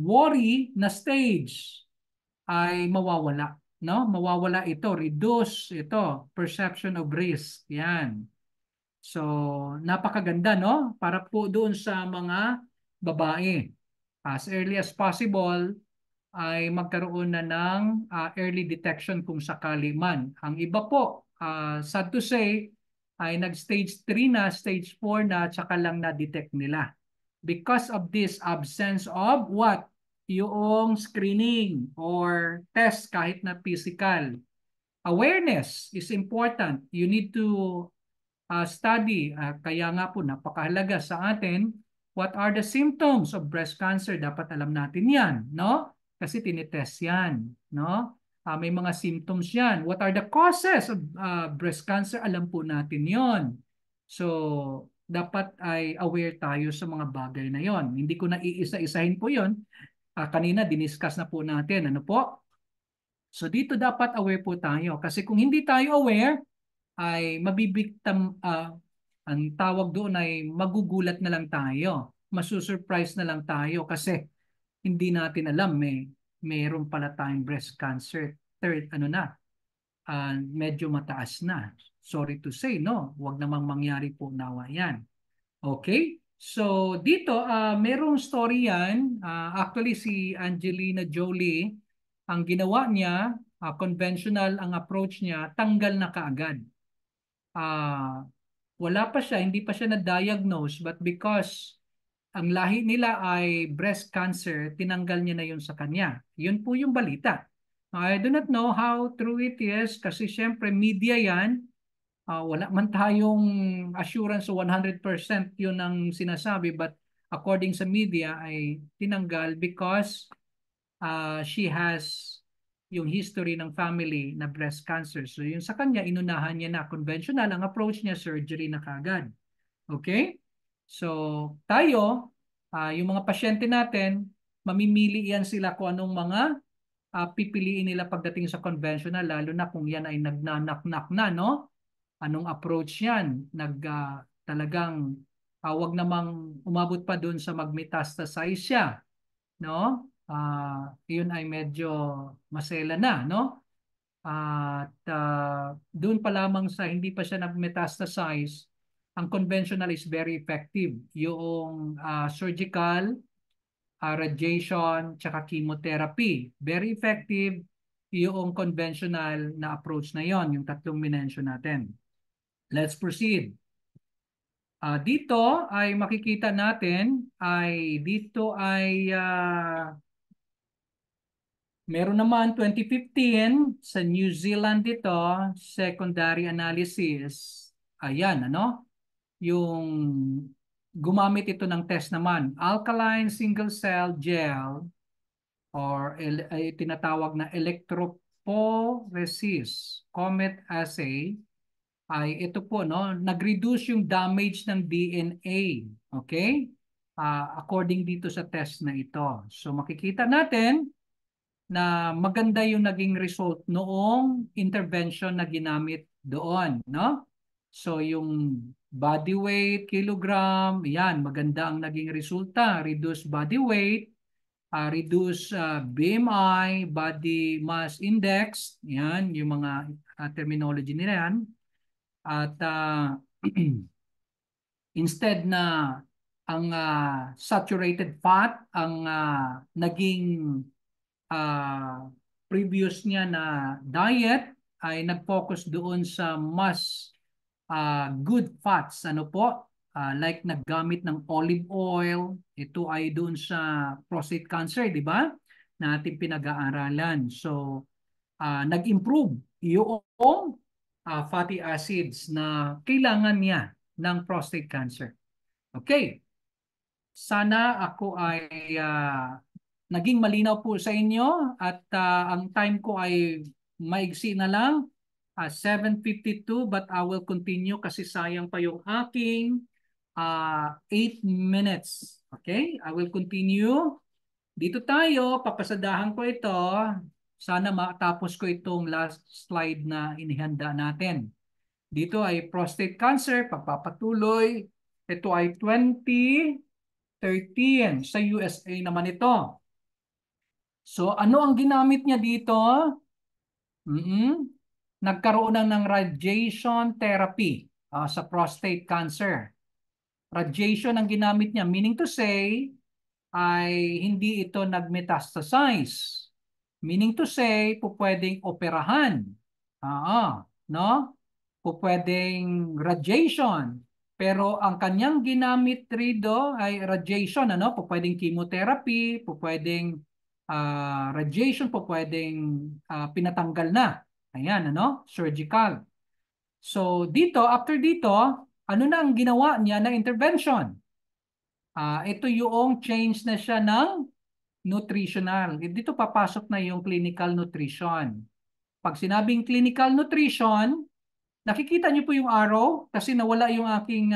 worry na stage ay mawawala, no? Mawawala ito, reduce ito, perception of risk, yan. So, napakaganda, no? Para po doon sa mga babae. As early as possible, ay magkaroon na ng early detection kung sakali man. Ang iba po, sad to say, ay nag-stage 3 na, stage 4 na, tsaka lang na-detect nila. Because of this absence of what? Yung screening or test kahit na physical. Awareness is important. You need to study. Kaya nga po, napakahalaga sa atin, what are the symptoms of breast cancer? Dapat alam natin yan, no? Kasi tinitest yan, no? May mga symptoms yan. What are the causes of breast cancer? Alam po natin yon. So, dapat ay aware tayo sa mga bagay na yon. Hindi ko na iisa-isahin po yon. Kanina, diniscuss na po natin. Ano po? So, dito dapat aware po tayo. Kasi kung hindi tayo aware, ay mabibiktam, ang tawag doon ay magugulat na lang tayo. Masusurprise na lang tayo kasi hindi natin alam mayroon pala tayong breast cancer. Third, medyo mataas na. Sorry to say, no? Huwag namang mangyari po nawa yan. Okay? So, dito, merong story yan. Actually, si Angelina Jolie, ang ginawa niya, conventional ang approach niya, tanggal na kaagad. Wala pa siya, hindi pa siya na-diagnose, but because ang lahi nila ay breast cancer, tinanggal niya na yun sa kanya. Yun po yung balita. I do not know how true it is kasi syempre media yan. Wala man tayong assurance 100% yun ang sinasabi, but according sa media ay tinanggal because she has yung history ng family na breast cancer. So yung sa kanya, inunahan niya na conventional. Ang approach niya, surgery na kagad. Okay? So tayo, yung mga pasyente natin, mamimili yan sila kung anong mga pipiliin nila pagdating sa conventional, lalo na kung yan ay nagnanaknak na, no? Anong approach yan? Talagang wag namang umabot pa doon sa magmetastasize siya, no? Yun ay medyo masela na, no? At doon pa lamang sa hindi pa siya nag-metastasize, ang conventional is very effective. Yung surgical, radiation, tsaka chemotherapy. Very effective yung conventional na approach na yon, yung tatlong minention natin. Let's proceed. Dito ay makikita natin dito ay meron naman 2015 sa New Zealand dito, secondary analysis. Ayan, yung gumamit ito ng test naman. Alkaline single cell gel or tinatawag na electrophoresis comet assay ay ito po, nag-reduce yung damage ng DNA. Okay? According dito sa test na ito. So makikita natin na maganda yung naging result noong intervention na ginamit doon, no? So yung body weight, kilogram, yan, maganda ang naging resulta. Reduce body weight, reduce BMI, body mass index, yan, yung mga terminology nila yan. At instead na ang saturated fat ang naging previous niya na diet ay nag-focus doon sa mas good fats. Ano po? Like naggamit ng olive oil. Ito ay doon sa prostate cancer, di ba? Na ating pinag-aaralan. So, nag-improve yung fatty acids na kailangan niya ng prostate cancer. Okay. Sana ako ay naging malinaw po sa inyo at ang time ko ay maigsi na lang, 7:52, but I will continue kasi sayang pa yung aking 8 minutes. Okay? I will continue. Dito tayo, papasadahan ko ito. Sana matapos ko itong last slide na inihanda natin. Dito ay prostate cancer, pagpapatuloy. Ito ay 2013 sa USA naman ito. So ano ang ginamit niya dito? Nagkaroon ng radiation therapy sa prostate cancer. Radiation ang ginamit niya, meaning to say ay hindi ito nagmetastasize. Meaning to say, pwedeng operahan. No? Pwedeng radiation. Pero ang kanyang ginamit rito ay radiation, pwedeng chemotherapy, pwedeng radiation, pwedeng pinatanggal na. Ayan, surgical. So dito, after dito, ano na ang ginawa niya na intervention? Ito yung change na siya ng nutritional. Dito papasok na yung clinical nutrition. Pag sinabing clinical nutrition, nakikita niyo po yung arrow kasi nawala yung aking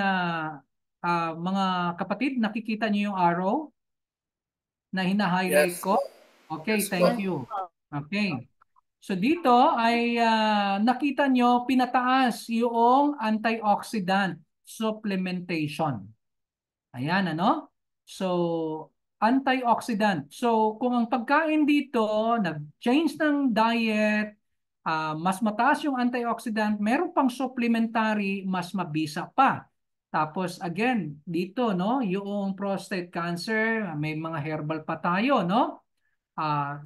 mga kapatid. Nakikita niyo yung arrow na hina-highlight Yes. ko? Okay, Yes, thank po. you. Okay. So dito ay nakita nyo pinataas yung antioxidant supplementation. Ayan, ano? So, antioxidant. So, kung ang pagkain dito, nag-change ng diet, mas mataas yung antioxidant, meron pang supplementary, mas mabisa pa. Tapos, again, dito, no, yung prostate cancer, may mga herbal pa tayo, no?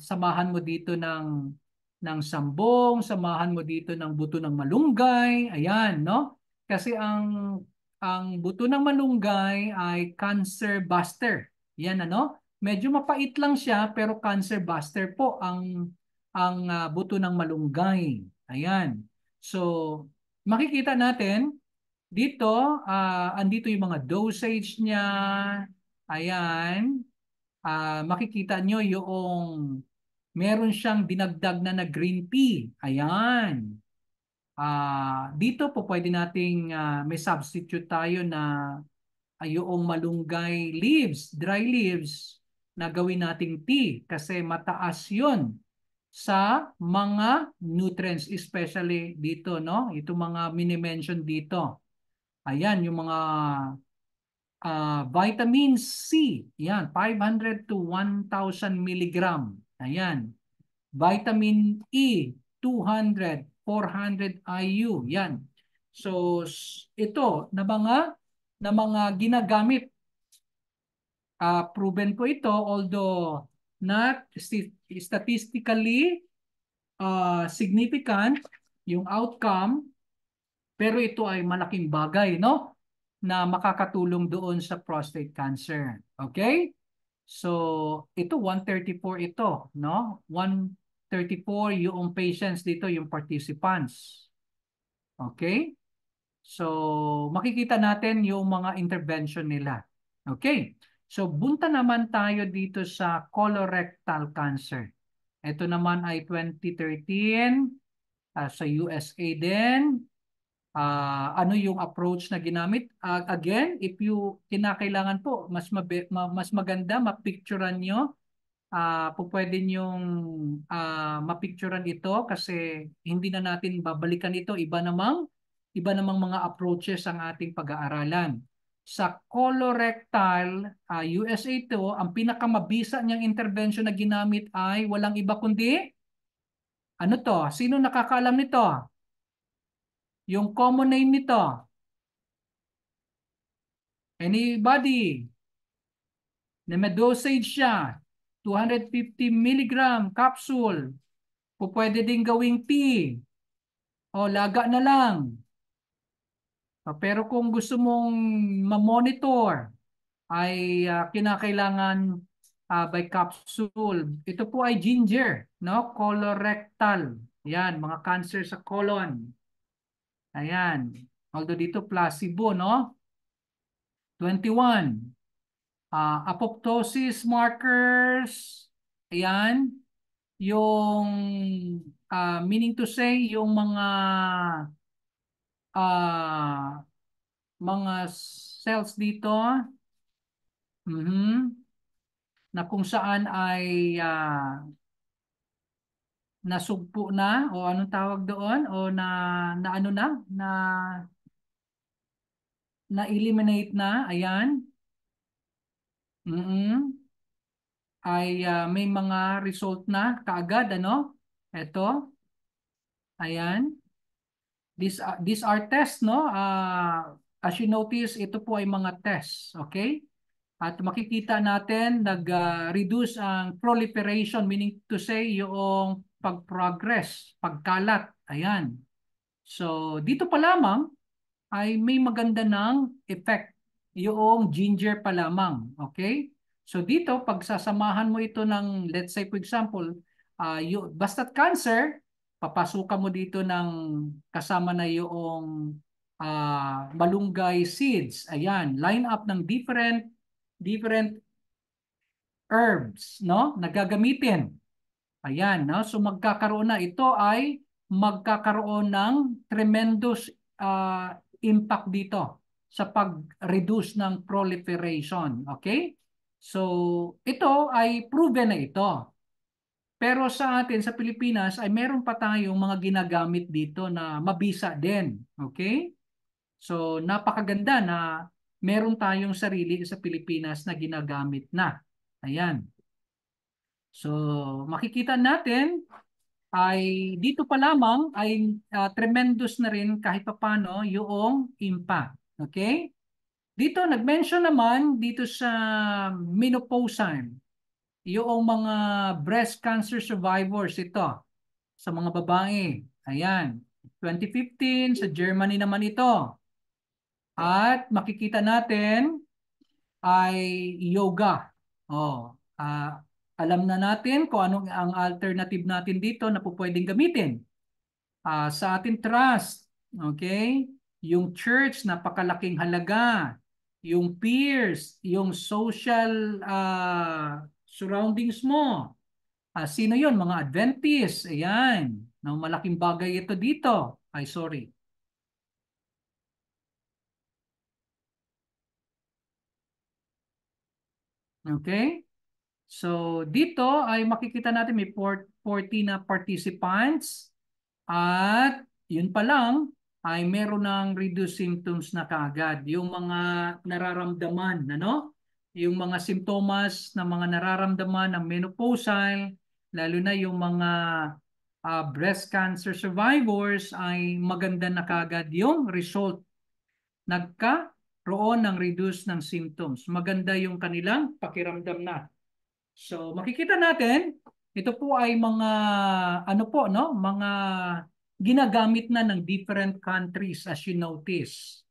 Samahan mo dito ng sambong, samahan mo dito ng buto ng malunggay, ayan, no? Kasi ang buto ng malunggay ay cancer buster. Yan ano? Medyo mapait lang siya pero cancer buster po ang buto ng malunggay. Ayan. So, makikita natin dito, andito yung mga dosage niya. Ayan. Makikita nyo yung meron siyang dinagdag na green tea. Ayan. Dito po pwede nating may substitute tayo na yung malunggay leaves, dry leaves na gawin nating tea kasi mataas yun sa mga nutrients, especially dito, no? Ito mga mini-mention dito. Ayan, yung mga vitamin C, yan, 500 to 1,000 milligram. Ayan. Vitamin E, 200, 400 IU. Yan. So, ito na mga ginagamit. Proven po ito, although not statistically significant yung outcome, pero ito ay malaking bagay, no? Na makakatulong doon sa prostate cancer. Okay? So, ito 134 ito, no? 134 yung patients dito, yung participants. Okay? So, makikita natin yung mga intervention nila. Okay? So, bunta naman tayo dito sa colorectal cancer. Ito naman ay 2013 sa USA din. Ano yung approach na ginamit? Again, if you kinakailangan po, mas maganda mapicturean nyo. Po pwede nyong mapicturean ito kasi hindi na natin babalikan ito. Iba namang mga approaches ang ating pag-aaralan. Sa colorectal, USA ito, ang pinakamabisa niyang intervention na ginamit ay walang iba kundi, ano to? Sino nakakaalam nito? Yung common name nito? Anybody? Na may dosage siya. 250 milligram capsule. Pwede din gawing tea. O laga na lang. Pero kung gusto mong ma-monitor, ay kinakailangan by capsule. Ito po ay ginger, no? Colorectal. Yan, mga cancer sa colon. Ayan. Although dito placebo, no? 21. Apoptosis markers. Ayan. Yung meaning to say, yung mga cells dito na kung saan ay nasugpo na o anong tawag doon o na ano na eliminate na, ayan. Ay may mga result na kaagad, ano? Ito. Ayan. These are tests, no? As you notice, ito po ay mga tests, okay? At makikita natin nag-reduce ang proliferation, meaning to say yung pag-progress, pagkalat. Ayan. So, dito pa lamang ay may maganda ng effect yung ginger pa lamang. Okay? So, dito, pagsasamahan mo ito ng, let's say, for example, basta't cancer, papasukan mo dito ng kasama na yung malunggay seeds. Ayan, line up ng different herbs, no? Nagagamitin. Ayan, no? So magkakaroon na ito ay magkakaroon ng tremendous impact dito sa pag-reduce ng proliferation. Okay? So ito ay proven na ito. Pero sa atin, sa Pilipinas, ay meron pa tayong mga ginagamit dito na mabisa din. Okay? So, napakaganda na meron tayong sarili sa Pilipinas na ginagamit na. Ayan. So, makikita natin ay dito pa lamang ay tremendous na rin kahit papaano yung impact. Okay? Dito, nag-mention naman dito sa menopausal, yung mga breast cancer survivors ito sa mga babae. Ayan. 2015, sa Germany naman ito. At makikita natin ay yoga. Oh, alam na natin kung anong ang alternative natin dito na po pwedeng gamitin. Sa ating trust, okay? Yung church, napakalaking halaga. Yung peers, yung social surroundings mo. Sino yon? Mga Adventists. Ayan. No, malaking bagay ito dito. Ay, sorry. Okay? So, dito ay makikita natin may 40 na participants at yun pa lang ay meron ng reduced symptoms na kaagad. Yung mga nararamdaman, ano? Yung mga simptomas na mga nararamdaman ng menopausal, lalo na yung mga breast cancer survivors ay maganda na kaagad yung result. Nagkaroon ng reduce ng symptoms. Maganda yung kanilang pakiramdam na. So makikita natin, ito po ay mga ano po no, mga ginagamit na ng different countries as you notice.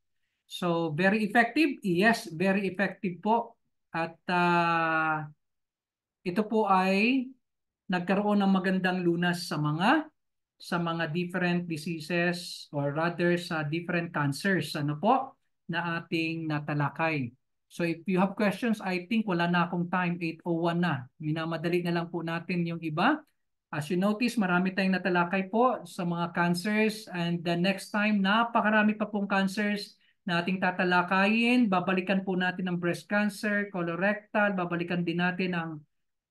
So very effective? Yes, very effective po. At ito po ay nagkaroon ng magandang lunas sa mga different diseases or rather sa different cancers ano po na ating natalakay. So if you have questions, I think wala na akong time, 8:01 na. Minamadali na lang po natin yung iba. As you notice, marami tayong natalakay po sa mga cancers and the next time, napakarami pa pong cancers na ating tatalakayin. Babalikan po natin ang breast cancer, colorectal, babalikan din natin ang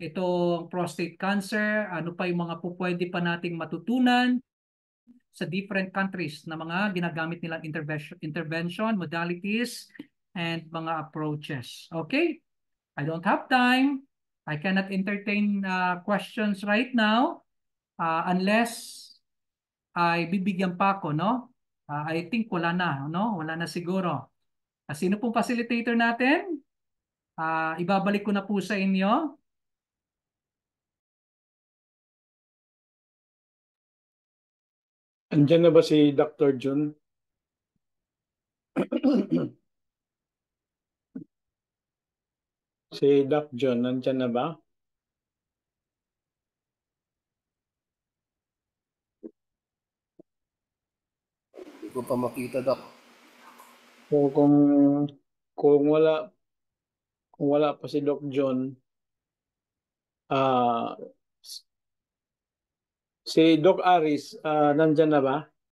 itong prostate cancer, ano pa yung mga po pwede pa nating matutunan sa different countries na mga ginagamit nilang intervention modalities, and mga approaches. Okay? I don't have time. I cannot entertain questions right now unless ay bibigyan pa ako, no? I think wala na, no? Wala na siguro. Sino pong facilitator natin? Ibabalik ko na po sa inyo. Andyan na ba si Dr. Jun? Si Doc John, nandyan na ba? Hindi ko pa makita, Doc. So kung wala pa si Doc John, si Doc Aris, nandyan na ba?